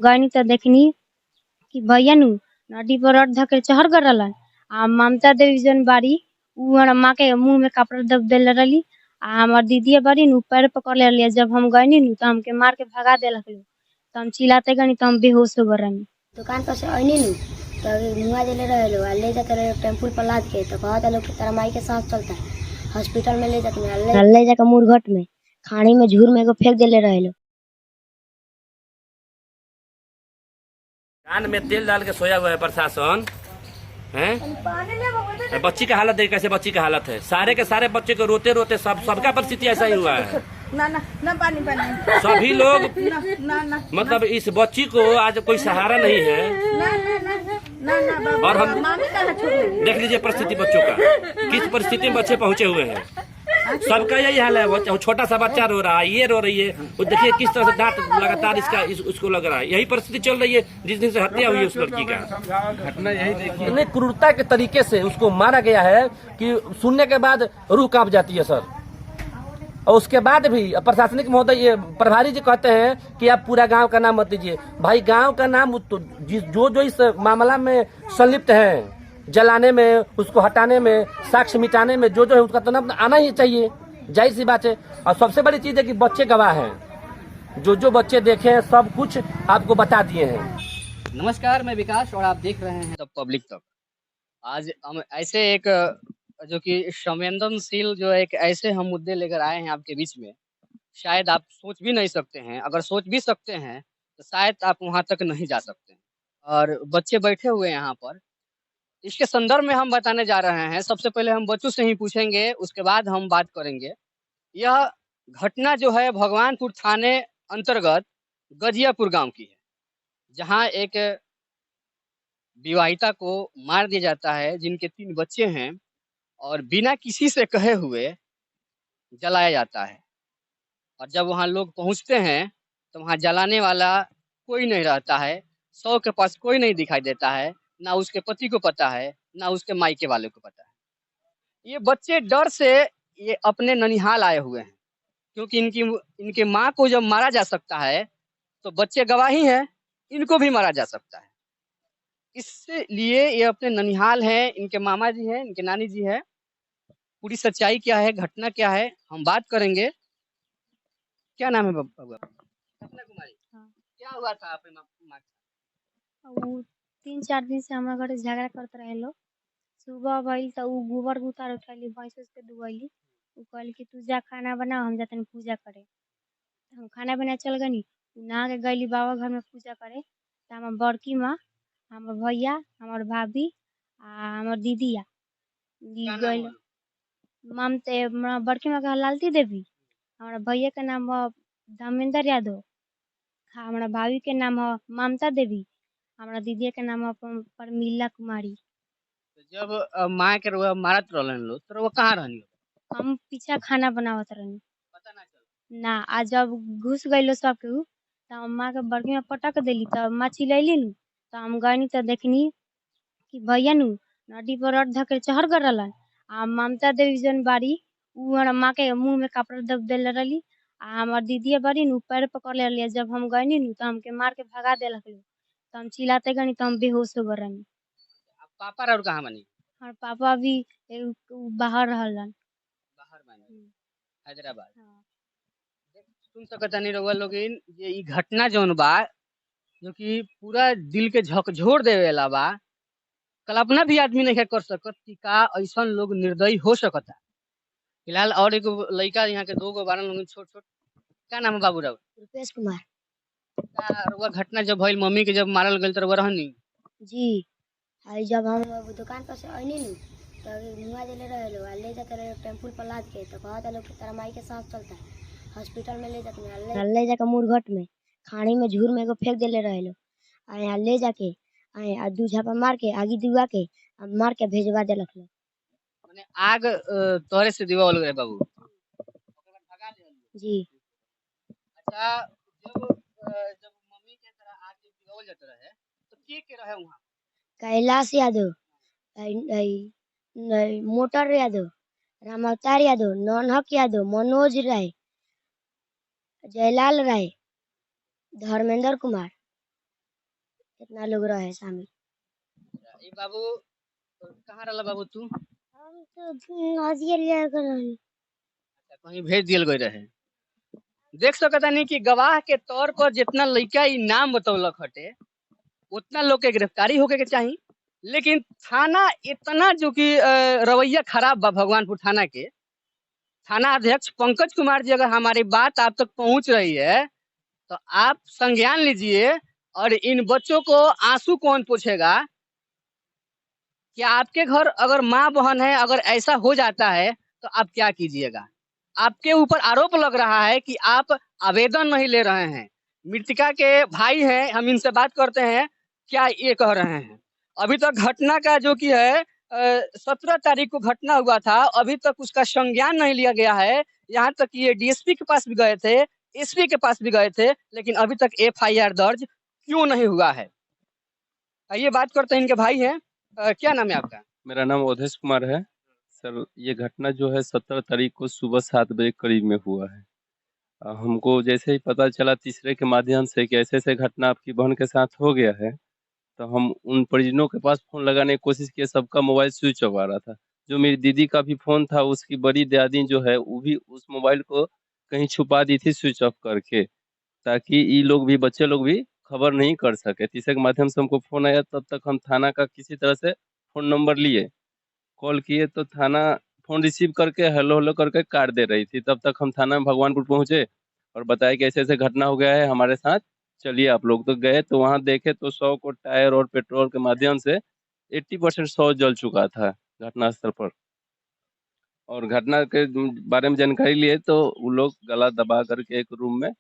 गईनी तो देखनी कि भैया नु नदी पर रट धके चढ़ कर रहलन। आ ममता देवी जन बाड़ी उ हमार माँ के मुंह में कपड़ा दब देले रहली। आ हमार दीदी बाड़ी नु पैर पकड़ ले रहली। जब हम गईनी नु तो हमके मार के भगा देलक लोग। तो हम चिल्लाते गनी तो हम बेहोश हो गए रहनी। दुकान पर से आईनी नु तो मुआ देले रहे लो ले जाते रहे टेम्पू पर लाद के तो कहता लोग कि तेरा माई के सांस चलता है हॉस्पिटल में ले जाके मुरघट में खानी में झूर में एगो फेंक देले रहे लो। कान में तेल डाल के सोया हुआ है प्रशासन है। बच्ची का हालत देख कैसे बच्ची का हालत है। सारे के सारे बच्चे को रोते रोते सबका परिस्थिति ऐसा ही हुआ है। ना पानी सभी लोग ना मतलब इस बच्ची को आज कोई सहारा नहीं है। और हम देख लीजिए परिस्थिति बच्चों का, किस परिस्थिति में बच्चे पहुंचे हुए हैं। सबका यही हाल है। छोटा सा बच्चा रो रहा है, ये रो रही है, वो देखिए किस तरह से दांत लगातार उसको लग रहा है। यही परिस्थिति चल रही है जिस दिन से हत्या हुई है उस लड़की का। घटना यही देखिए, इतने क्रूरता के तरीके से उसको मारा गया है कि सुनने के बाद रूह कांप जाती है सर। और उसके बाद भी प्रशासनिक महोदय ये प्रभारी जी कहते हैं कि आप पूरा गांव का नाम मत दीजिए। भाई गांव का नाम तो जो इस मामला में संलिप्त है, जलाने में, उसको हटाने में, साक्ष्य मिटाने में जो है उसका तो नाम आना ही चाहिए, जाहिर सी बात है। और सबसे बड़ी चीज है कि बच्चे गवाह हैं, जो बच्चे देखे हैं सब कुछ आपको बता दिए हैं। नमस्कार, मैं विकास और आप देख रहे हैं द पब्लिक तक। आज हम ऐसे एक जो कि संवेदनशील जो एक ऐसे हम मुद्दे लेकर आए हैं आपके बीच में, शायद आप सोच भी नहीं सकते हैं। अगर सोच भी सकते हैं तो शायद आप वहां तक नहीं जा सकते। और बच्चे बैठे हुए हैं यहाँ पर, इसके संदर्भ में हम बताने जा रहे हैं। सबसे पहले हम बच्चों से ही पूछेंगे, उसके बाद हम बात करेंगे। यह घटना जो है भगवानपुर थाने अंतर्गत गजियापुर गांव की है, जहां एक विवाहिता को मार दिया जाता है, जिनके 3 बच्चे हैं, और बिना किसी से कहे हुए जलाया जाता है। और जब वहां लोग पहुंचते हैं तो वहां जलाने वाला कोई नहीं रहता है। 100 के पास कोई नहीं दिखाई देता है, ना उसके पति को पता है, ना उसके मायके वाले को पता है। ये बच्चे डर से ये अपने ननिहाल आए हुए हैं, क्योंकि इनके माँ को जब मारा जा सकता है तो बच्चे गवाही हैं, इनको भी मारा जा सकता है। इसलिए ये अपने ननिहाल हैं, इनके मामा जी हैं, इनके नानी जी हैं। पूरी सच्चाई क्या है, घटना क्या है, हम बात करेंगे। क्या नाम है बाबू? सपना कुमारी। हाँ। क्या हुआ था अपने माँ के? उ 3-4 दिन से हमरा घरे झगड़ा करत रहे लोग। सुबह भइल त उ गोबर उतार उठैली भैंस के दुहैली। उ कहली कि तू जा खाना बना, हम जातनी पूजा करे। हम खाना बनाए चल गनी। उ नहा के गईली बाबा घर में पूजा करे। त हमर बड़की माँ, हमर भैया, हमर भाभी आ हमर दीदिया क्या नाम गइल। है? हमरा बड़की माँ के लालती देवी, हमारा भैया के नाम ह धर्मेंद्र यादव, हमारा भाभी के नाम ह ममता देवी, हमारा दीदी के नाम ह परमिला कुमारी। तो जब माँ के रुआ मारत रहलन लोग तो वो कहाँ रहनी हो? हम पीछा खाना बनावत रहनी। पता ना चल। ना आ जब घुस गइलो सब केहू त हम माँ के बड़की माँ पटक देली त माँ चिल्लैली नु त हम गइनी त देखनी कि भैया नु नदी पर रट धके चढ़ कर रहलन। आ ममता देवी जन बाड़ी उ हमार माँ के मुंह में कपड़ा दब देले रहली। आ हमार दीदी बाड़ी नु पैर पकड़ ले रहली। जब हम गइनी नु त हमके मार के भगा देलक लोग। त हम चिल्लाते गनी त हम बेहोश हो गए रहनी। अब पापा और कहाँ बनी? हमार पापा भी बाहर रहलन। बाहर बनी, हैदराबाद। हाँ। सुन सकता नहीं रहुआ लोगिन, ये ई घटना जौन बा जो कि पूरा दिल के झकझोर देवेला बा। कल्पना भी आदमी नहीं कर सकत कि का ऐसा लोग निर्दयी हो सकता। फिलहाल और एक लड़का यहाँ के 2 गो बारन लोग छोट छोट। क्या नाम है बाबू राव? रुपेश कुमार। रउआ घटना जब भइल मम्मी के जब मारल गइल तो रहनी? जी आई जब हम दुकान पर से आईनी नु तो मुआ देले रहे लो ले जाते रहे टेम्पू पर लाद के तो कहता लोग कि तेरा माई के सांस चलता है हॉस्पिटल में ले जाके मुरघट में खानी में झूर में एगो फेंक देले रहे लो। आ यहाँ ले जाके आ 2 झापा मार के आगी दुआ के मार के भेजवा देलक लोग। माने आग तोहरे से दिवावल गए बाबू? ओकर बाद भगा देहल। जी अच्छा, जब मम्मी के तरह आग जब दिवावल जात रहे तो के रहे वहाँ? कैलाश यादव, मोटर यादव, राम अवतार यादव, नौनहक यादव, मनोज राय, जयलाल राय, धर्मेंद्र कुमार, कितना लोग रहे शामिल। ये बाबू कहाँ रहा बाबू तू? हम तो हाजिर जाया कर रहे कहीं भेज दियल गए रहे। देख सकता नहीं कि गवाह के तौर पर जितना लड़का ई नाम बतौलक हटे उतना लोग के गिरफ्तारी होके के चाहिए, लेकिन थाना इतना जो कि रवैया खराब बा भगवानपुर थाना के। थाना अध्यक्ष पंकज कुमार जी, अगर हमारी बात आप तक पहुंच रही है तो आप संज्ञान लीजिए और इन बच्चों को आंसू कौन पूछेगा। कि आपके घर अगर माँ बहन है, अगर ऐसा हो जाता है तो आप क्या कीजिएगा। आपके ऊपर आरोप लग रहा है कि आप आवेदन नहीं ले रहे हैं। मृतका के भाई हैं, हम इनसे बात करते हैं, क्या ये कह रहे हैं। अभी तक घटना का जो कि है 17 तारीख को घटना हुआ था, अभी तक उसका संज्ञान नहीं लिया गया है। यहाँ तक ये डीएसपी के पास भी गए थे, एसपी के पास भी गए थे, लेकिन अभी तक एफआईआर दर्ज क्यों नहीं हुआ है। आइए बात करते हैं, इनके भाई हैं। क्या नाम है आपका? मेरा नाम अवधेश कुमार है सर। ये घटना जो है 17 तारीख को सुबह 7 बजे करीब में हुआ है। हमको जैसे ही पता चला तीसरे के माध्यम से कि ऐसे ऐसे घटना आपकी बहन के साथ हो गया है, तो हम उन परिजनों के पास फ़ोन लगाने की कोशिश किए। सबका मोबाइल स्विच ऑफ आ रहा था। जो मेरी दीदी का भी फ़ोन था, उसकी बड़ी दादी जो है वो भी उस मोबाइल को कहीं छुपा दी थी स्विच ऑफ करके, ताकि ये लोग भी, बच्चे लोग भी खबर नहीं कर सके। तीसरे के माध्यम से हमको फ़ोन आया, तब तक हम थाना का किसी तरह से फ़ोन नंबर लिए, कॉल किए तो थाना फ़ोन रिसीव करके हेलो हेलो करके काट दे रही थी। तब तक हम थाना में भगवानपुर पहुँचे और बताया कि ऐसे ऐसे घटना हो गया है हमारे साथ, चलिए आप लोग। तो गए तो वहाँ देखे तो 100 को टायर और पेट्रोल के माध्यम से 80% 100 जल चुका था घटनास्थल पर। और घटना के बारे में जानकारी लिए तो वो लोग गला दबा करके एक रूम में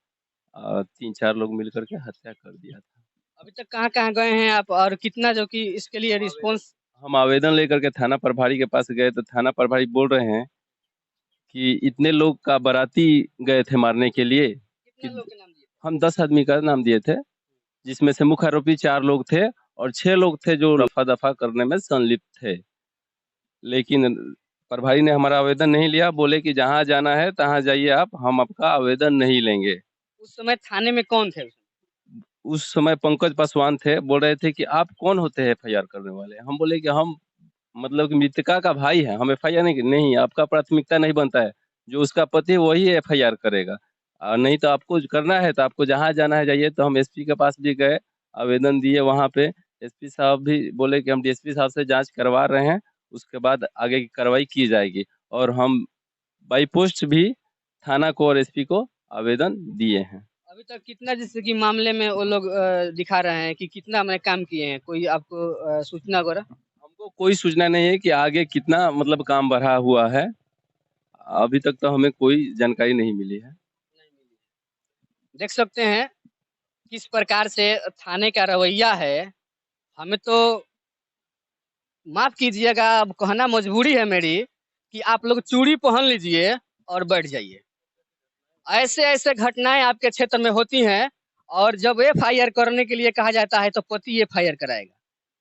3-4 लोग मिल करके हत्या कर दिया था। अभी तक कहाँ कहाँ गए हैं आप और कितना जो कि इसके लिए रिस्पॉन्स? हम आवेदन लेकर के थाना प्रभारी के पास गए तो थाना प्रभारी बोल रहे हैं कि इतने लोग का बाराती गए थे मारने के लिए कि कितना लोग के नाम दिए? हम 10 आदमी का नाम दिए थे, जिसमें से मुख्य आरोपी 4 लोग थे और 6 लोग थे जो रफा दफा करने में संलिप्त थे। लेकिन प्रभारी ने हमारा आवेदन नहीं लिया, बोले कि जहाँ जाना है तहाँ जाइए आप, हम आपका आवेदन नहीं लेंगे। उस समय थाने में कौन थे? उस समय पंकज पासवान थे। बोल रहे थे कि आप कौन होते हैं एफआईआर करने वाले। हम बोले कि हम मतलब कि मृतका का भाई है, हम एफआईआर नहीं, आपका प्राथमिकता नहीं बनता है, जो उसका पति है वही एफआईआर करेगा। नहीं तो आपको करना है तो आपको जहाँ जाना है जाइए। तो हम एसपी के पास भी गए, आवेदन दिए वहाँ पे। एसपी साहब भी बोले कि हम डीएसपी साहब से जांच करवा रहे हैं, उसके बाद आगे की कार्रवाई की जाएगी। और हम बाई पोस्ट भी थाना को और एसपी को आवेदन दिए हैं। अभी तक कितना जैसे कि मामले में वो लोग दिखा रहे हैं कि कितना मैंने काम किए हैं, कोई आपको सूचना वगैरह? हमको कोई सूचना नहीं है कि आगे कितना मतलब काम बढ़ा हुआ है। अभी तक तो हमें कोई जानकारी नहीं मिली है। देख सकते हैं किस प्रकार से थाने का रवैया है। हमें तो माफ कीजिएगा, अब कहना मजबूरी है मेरी कि आप लोग चूड़ी पहन लीजिए और बैठ जाइए। ऐसे ऐसे घटनाएं आपके क्षेत्र में होती हैं और जब एफआईआर करने के लिए कहा जाता है तो पति एफआईआर कराएगा।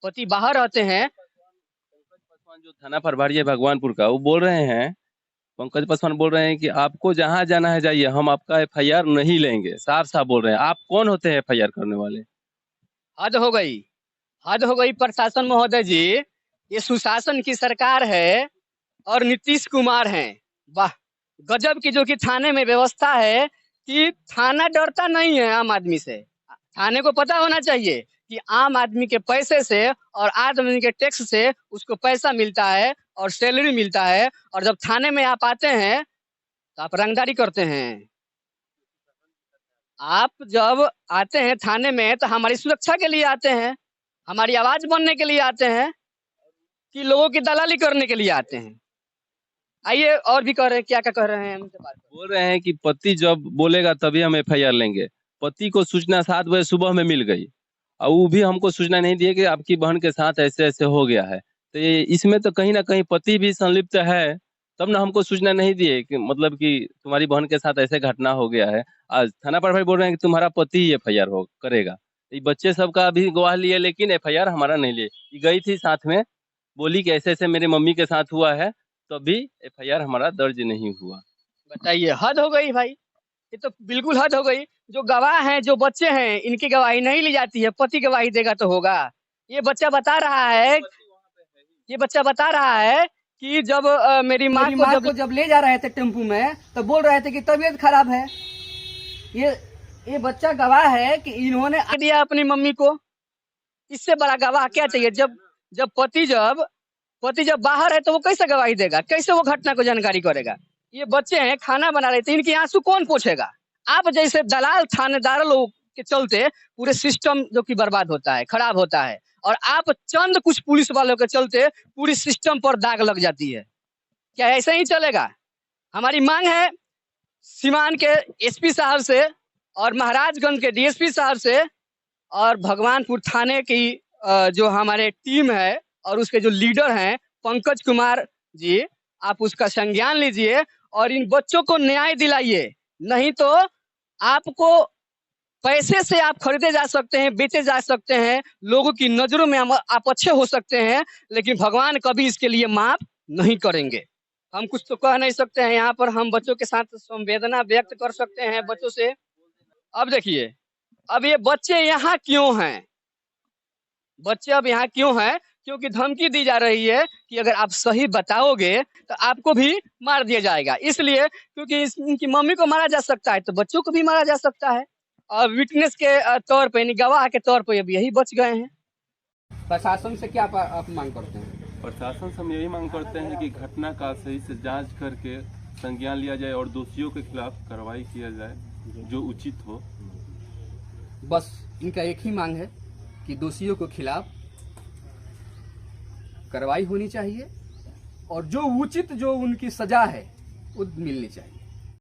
पति बाहर रहते हैं। पंकज पासवान जो थाना प्रभारी है भगवानपुर का, वो बोल रहे हैं, पंकज पासवान बोल रहे हैं कि आपको जहाँ जाना है जाइए, हम आपका एफआईआर नहीं लेंगे। साफ साफ बोल रहे हैं। आप कौन होते हैं एफआईआर करने वाले? हद हो गई, हद हो गई प्रशासन महोदय जी। ये सुशासन की सरकार है और नीतीश कुमार हैं। वाह, गजब की जो कि थाने में व्यवस्था है कि थाना डरता नहीं है आम आदमी से। थाने को पता होना चाहिए कि आम आदमी के पैसे से और आदमी के टैक्स से उसको पैसा मिलता है और सैलरी मिलता है। और जब थाने में आप आते हैं तो आप रंगदारी करते हैं। आप जब आते हैं थाने में तो हमारी सुरक्षा के लिए आते हैं, हमारी आवाज बनने के लिए आते हैं कि लोगों की दलाली करने के लिए आते हैं। आइए और भी कह रहे हैं, क्या क्या कह रहे हैं हमसे बात। बोल रहे हैं कि पति जब बोलेगा तभी हम एफआईआर लेंगे। पति को सूचना 7 बजे सुबह में मिल गई और वो भी हमको सूचना नहीं दिए कि आपकी बहन के साथ ऐसे ऐसे हो गया है। तो ये इसमें तो कहीं ना कहीं पति भी संलिप्त है, तब ना हमको सूचना नहीं दिए कि मतलब कि तुम्हारी बहन के साथ ऐसे घटना हो गया है। आज थाना प्रभारी बोल रहे हैं कि तुम्हारा पति ही एफआईआर हो करेगा। ये बच्चे सबका भी गवाह लिए, लेकिन एफआईआर हमारा नहीं लिए। ये गई थी साथ में, बोली कि ऐसे ऐसे मेरे मम्मी के साथ हुआ है, तभी एफआईआर हमारा दर्ज नहीं हुआ। बताइए, हद हो गई भाई, ये तो बिल्कुल हद हो गई। जो गवाह हैं, जो बच्चे हैं, इनकी गवाही नहीं ली जाती है, पति गवाही देगा तो होगा। ये बच्चा बता रहा है कि जब मेरी माँ को जब ले जा रहे थे टेम्पू में तो बोल रहे थे कि तबीयत खराब है। ये बच्चा गवाह है कि इन्होंने दिया अपनी मम्मी को। इससे बड़ा गवाह क्या चाहिए? जब पति जब बाहर है तो वो कैसे गवाही देगा, कैसे वो घटना को जानकारी करेगा? ये बच्चे हैं, खाना बना रहे थे, इनके आंसू कौन पोंछेगा? आप जैसे दलाल थानेदार लोग के चलते पूरे सिस्टम जो कि बर्बाद होता है, खराब होता है, और आप चंद कुछ पुलिस वालों के चलते पूरी सिस्टम पर दाग लग जाती है। क्या ऐसे ही चलेगा? हमारी मांग है सीवान के एसपी साहब से और महाराजगंज के डीएसपी साहब से और भगवानपुर थाने की जो हमारे टीम है और उसके जो लीडर हैं पंकज कुमार जी, आप उसका संज्ञान लीजिए और इन बच्चों को न्याय दिलाइए। नहीं तो आपको पैसे से आप खरीदे जा सकते हैं, बेचे जा सकते हैं, लोगों की नजरों में आप अच्छे हो सकते हैं, लेकिन भगवान कभी इसके लिए माफ नहीं करेंगे। हम कुछ तो कह नहीं सकते हैं यहाँ पर, हम बच्चों के साथ संवेदना व्यक्त कर सकते हैं बच्चों से। अब देखिए, अब ये बच्चे यहाँ क्यों हैं? बच्चे अब यहाँ क्यों हैं? क्योंकि धमकी दी जा रही है कि अगर आप सही बताओगे तो आपको भी मार दिया जाएगा। इसलिए क्योंकि इनकी मम्मी को मारा जा सकता है तो बच्चों को भी मारा जा सकता है। और विटनेस के तौर पे, गवाह के तौर पे अब यही बच गए हैं। प्रशासन से क्या आप मांग करते हैं? प्रशासन से हम यही मांग करते हैं कि घटना का सही से जांच करके संज्ञान लिया जाए और दोषियों के खिलाफ कार्रवाई किया जाए जो उचित हो। बस इनका एक ही मांग है कि दोषियों के खिलाफ कार्रवाई होनी चाहिए और जो उचित जो उनकी सजा है वो मिलनी चाहिए।